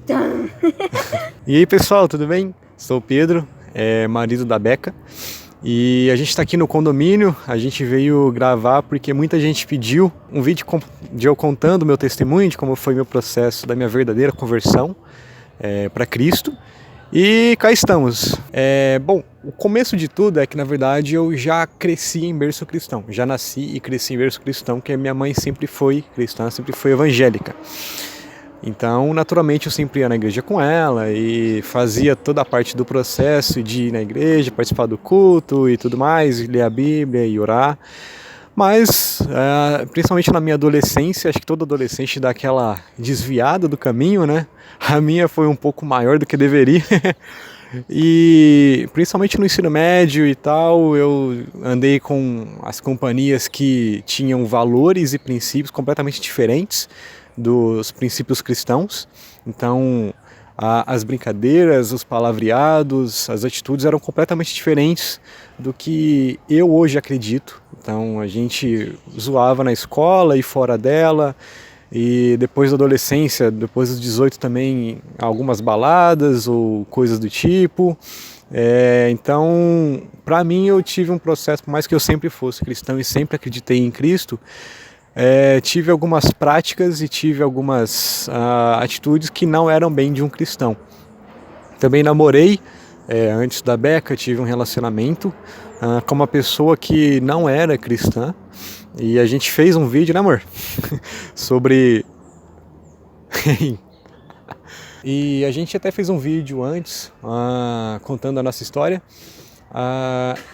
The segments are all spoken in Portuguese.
Tum. E aí pessoal, tudo bem? Sou o Pedro, marido da Beca, e a gente está aqui no condomínio. A gente veio gravar porque muita gente pediu um vídeo de eu contando o meu testemunho, de como foi meu processo da minha verdadeira conversão para Cristo. E cá estamos. Bom, o começo de tudo é que na verdade eu já cresci em berço cristão, já nasci e cresci em berço cristão, porque minha mãe sempre foi cristã, sempre foi evangélica. Então, naturalmente, eu sempre ia na igreja com ela e fazia toda a parte do processo de ir na igreja, participar do culto e tudo mais, ler a Bíblia e orar. Mas, principalmente na minha adolescência, acho que todo adolescente dá aquela desviada do caminho, né? A minha foi um pouco maior do que deveria. E principalmente no ensino médio e tal, eu andei com as companhias que tinham valores e princípios completamente diferentes dos princípios cristãos. Então, as brincadeiras, os palavreados, as atitudes eram completamente diferentes do que eu hoje acredito. Então, a gente zoava na escola e fora dela, e depois da adolescência, depois dos 18 também, algumas baladas ou coisas do tipo. Então, para mim, eu tive um processo, por mais que eu sempre fosse cristão e sempre acreditei em Cristo, tive algumas práticas e tive algumas atitudes que não eram bem de um cristão. Também namorei, antes da Beca, tive um relacionamento com uma pessoa que não era cristã. E a gente fez um vídeo, né, amor? Sobre... E a gente até fez um vídeo antes, contando a nossa história.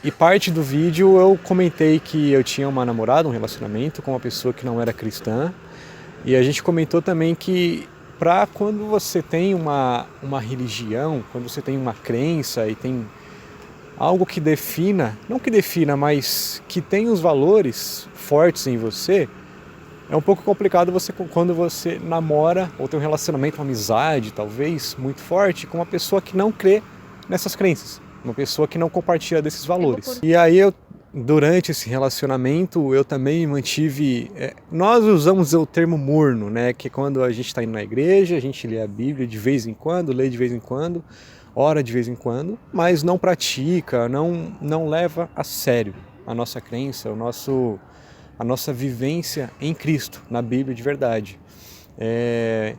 E parte do vídeo eu comentei que eu tinha uma namorada, um relacionamento com uma pessoa que não era cristã. E a gente comentou também que quando você tem uma religião, quando você tem uma crença e tem algo que defina, não que defina, mas que tem os valores fortes em você, é um pouco complicado quando você namora ou tem um relacionamento, uma amizade talvez muito forte com uma pessoa que não crê nessas crenças, uma pessoa que não compartilha desses valores. E aí durante esse relacionamento eu também mantive, nós usamos o termo morno, né, que é quando a gente está indo na igreja, a gente lê a Bíblia de vez em quando, lê de vez em quando, ora de vez em quando, mas não pratica, não leva a sério a nossa crença, a nossa vivência em Cristo, na Bíblia de verdade.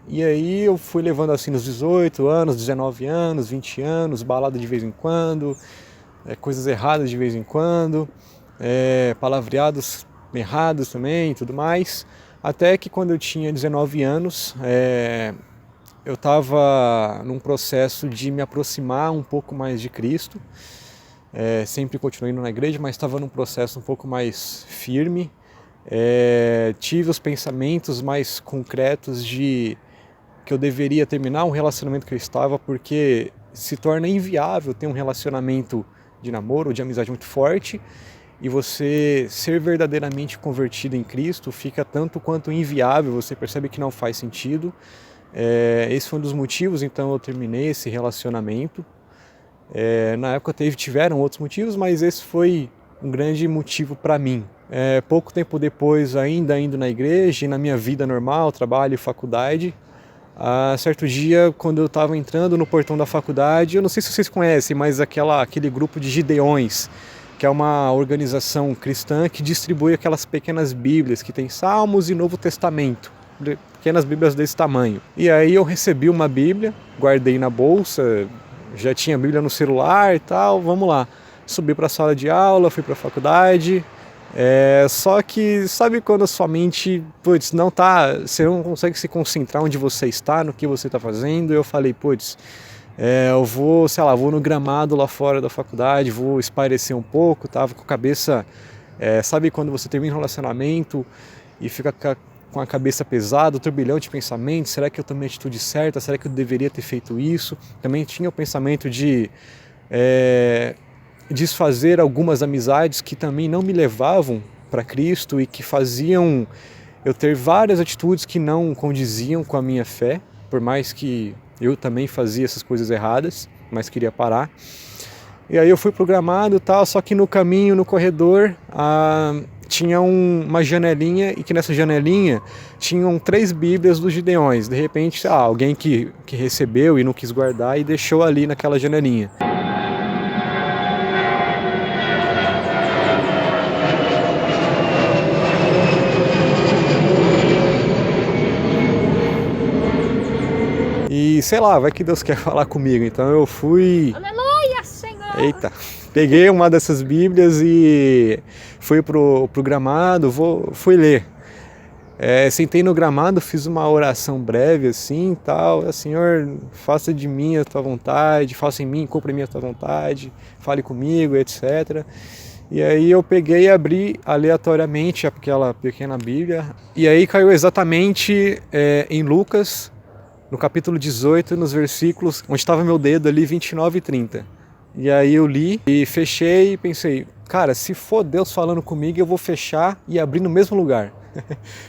E aí eu fui levando assim nos 18 anos, 19 anos, 20 anos, balada de vez em quando, coisas erradas de vez em quando, palavreados errados também e tudo mais, até que quando eu tinha 19 anos, eu estava num processo de me aproximar um pouco mais de Cristo, sempre continuei indo na igreja, mas estava num processo um pouco mais firme. Tive os pensamentos mais concretos de que eu deveria terminar um relacionamento que eu estava, porque se torna inviável ter um relacionamento de namoro ou de amizade muito forte e você ser verdadeiramente convertido em Cristo fica tanto quanto inviável, você percebe que não faz sentido. Esse foi um dos motivos, então eu terminei esse relacionamento. Na época tiveram outros motivos, mas esse foi um grande motivo para mim. Pouco tempo depois, ainda indo na igreja e na minha vida normal, trabalho e faculdade, certo dia, quando eu estava entrando no portão da faculdade, eu não sei se vocês conhecem, mas aquele grupo de Gideões, que é uma organização cristã que distribui aquelas pequenas bíblias que tem Salmos e Novo Testamento, pequenas bíblias desse tamanho. E aí eu recebi uma bíblia, guardei na bolsa, já tinha a bíblia no celular e tal, vamos lá. Subi para a sala de aula, fui para a faculdade, só que sabe quando a sua mente, você não consegue se concentrar onde você está, no que você está fazendo. Eu falei, eu vou, sei lá, vou no gramado lá fora da faculdade, vou espairecer um pouco, tava com a cabeça, sabe quando você termina um relacionamento e fica com a cabeça pesada, um turbilhão de pensamentos, será que eu tomei a atitude certa, será que eu deveria ter feito isso? Também tinha o pensamento de desfazer algumas amizades que também não me levavam para Cristo e que faziam eu ter várias atitudes que não condiziam com a minha fé, por mais que eu também fazia essas coisas erradas, mas queria parar. E aí eu fui programado e tal, só que no caminho, no corredor, tinha uma janelinha e que nessa janelinha tinham 3 Bíblias dos Gideões. De repente, alguém que recebeu e não quis guardar e deixou ali naquela janelinha. E sei lá, vai que Deus quer falar comigo. Então eu fui... Aleluia, Senhor! Eita! Peguei uma dessas Bíblias e fui pro gramado, fui ler. Sentei no gramado, fiz uma oração breve assim, tal. Senhor, faça de mim a tua vontade, faça em mim, cumpra em mim a tua vontade, fale comigo, etc. E aí eu peguei e abri aleatoriamente aquela pequena Bíblia. E aí caiu exatamente em Lucas, no capítulo 18, nos versículos onde estava meu dedo ali, 29 e 30. E aí eu li e fechei e pensei, cara, se for Deus falando comigo, eu vou fechar e abrir no mesmo lugar.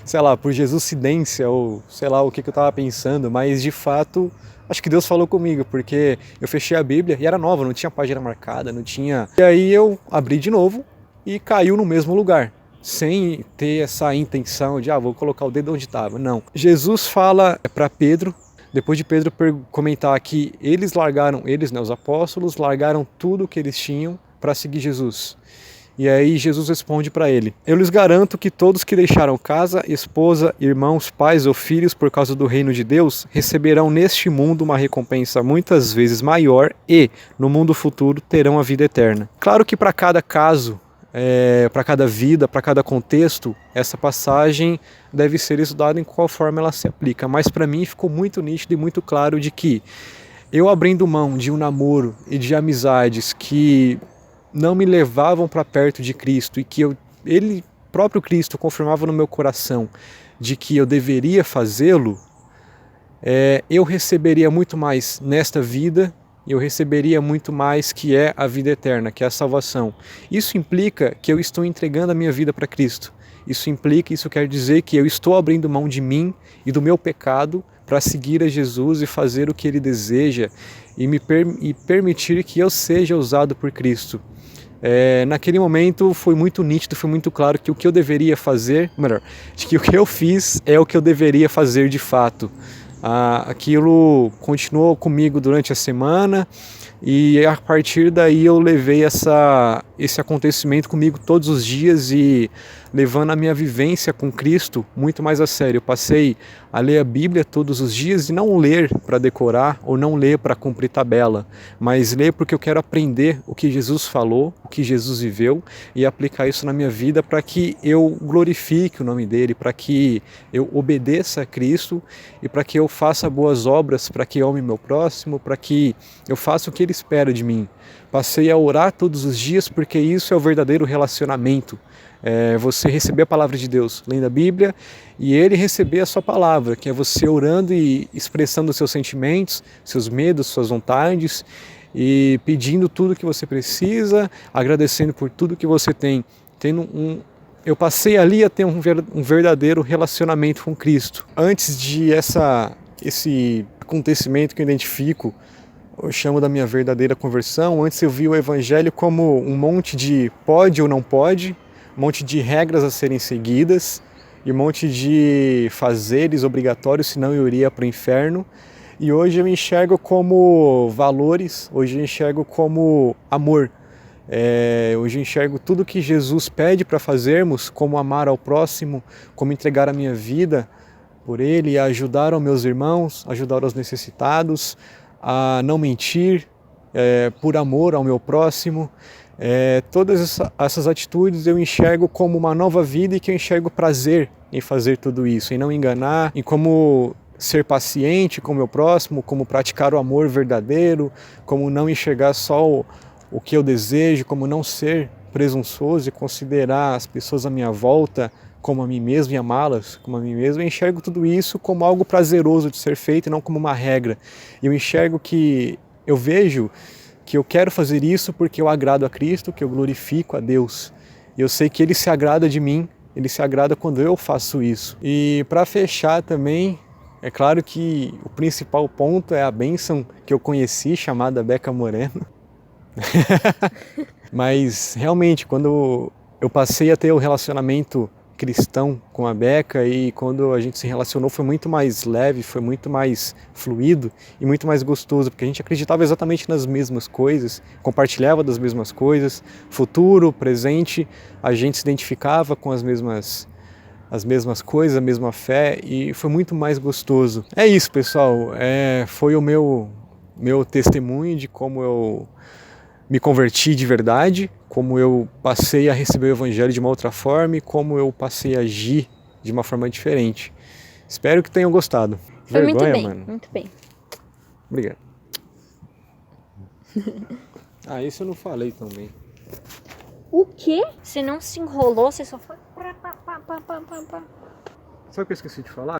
Sei lá, por Jesuscidência ou sei lá o que eu estava pensando, mas de fato acho que Deus falou comigo, porque eu fechei a Bíblia e era nova, não tinha página marcada, não tinha... E aí eu abri de novo e caiu no mesmo lugar, sem ter essa intenção de, vou colocar o dedo onde estava. Não. Jesus fala para Pedro, depois de Pedro comentar que eles, os apóstolos, largaram tudo que eles tinham para seguir Jesus. E aí Jesus responde para ele: eu lhes garanto que todos que deixaram casa, esposa, irmãos, pais ou filhos por causa do reino de Deus, receberão neste mundo uma recompensa muitas vezes maior e, no mundo futuro, terão a vida eterna. Claro que para cada caso, para cada vida, para cada contexto, essa passagem deve ser estudada em qual forma ela se aplica. Mas para mim ficou muito nítido e muito claro de que eu abrindo mão de um namoro e de amizades que não me levavam para perto de Cristo e que ele próprio Cristo confirmava no meu coração de que eu deveria fazê-lo, eu receberia muito mais nesta vida. Eu receberia muito mais, que é a vida eterna, que é a salvação. Isso implica que eu estou entregando a minha vida para Cristo. Isso quer dizer que eu estou abrindo mão de mim e do meu pecado para seguir a Jesus e fazer o que Ele deseja e permitir que eu seja usado por Cristo. Naquele momento foi muito nítido, foi muito claro que o que eu deveria fazer, de que o que eu fiz é o que eu deveria fazer de fato. Aquilo continuou comigo durante a semana e a partir daí eu levei esse acontecimento comigo todos os dias e levando a minha vivência com Cristo muito mais a sério. Eu passei a ler a Bíblia todos os dias e não ler para decorar ou não ler para cumprir tabela, mas ler porque eu quero aprender o que Jesus falou, o que Jesus viveu e aplicar isso na minha vida para que eu glorifique o nome dele, para que eu obedeça a Cristo e para que eu faça boas obras, para que eu ame meu próximo, para que eu faça o que ele espera de mim. Passei a orar todos os dias porque isso é o verdadeiro relacionamento. Você receber a palavra de Deus, lendo a Bíblia, e Ele receber a sua palavra, que é você orando e expressando os seus sentimentos, seus medos, suas vontades, e pedindo tudo que você precisa, agradecendo por tudo que você tem. Eu passei ali a ter um verdadeiro relacionamento com Cristo. Antes de esse acontecimento que eu identifico, eu chamo da minha verdadeira conversão, antes eu vi o Evangelho como um monte de pode ou não pode, um monte de regras a serem seguidas e um monte de fazeres obrigatórios, senão eu iria para o inferno. E hoje eu enxergo como valores, hoje eu enxergo como amor. Hoje eu enxergo tudo que Jesus pede para fazermos, como amar ao próximo, como entregar a minha vida por Ele, ajudar aos meus irmãos, ajudar aos necessitados, a não mentir, por amor ao meu próximo. Todas essas atitudes eu enxergo como uma nova vida e que eu enxergo prazer em fazer tudo isso, em não enganar, em como ser paciente com o meu próximo, como praticar o amor verdadeiro, como não enxergar só o que eu desejo, como não ser presunçoso e considerar as pessoas à minha volta como a mim mesmo e amá-las como a mim mesmo. Eu enxergo tudo isso como algo prazeroso de ser feito e não como uma regra. Eu vejo que eu quero fazer isso porque eu agrado a Cristo, que eu glorifico a Deus. E eu sei que Ele se agrada de mim, Ele se agrada quando eu faço isso. E para fechar também, é claro que o principal ponto é a bênção que eu conheci, chamada Beca Moreno. Mas realmente, quando eu passei a ter um relacionamento cristão com a Beca e quando a gente se relacionou foi muito mais leve, foi muito mais fluido e muito mais gostoso, porque a gente acreditava exatamente nas mesmas coisas, compartilhava das mesmas coisas, futuro, presente, a gente se identificava com as mesmas coisas, a mesma fé e foi muito mais gostoso. É isso, pessoal, foi o meu testemunho de como eu me converti de verdade, como eu passei a receber o evangelho de uma outra forma e como eu passei a agir de uma forma diferente. Espero que tenham gostado. Foi Vergonha, muito bem, mano. muito bem. Obrigado. Isso eu não falei também. O quê? Você não se enrolou, você só foi... Sabe o que eu esqueci de falar?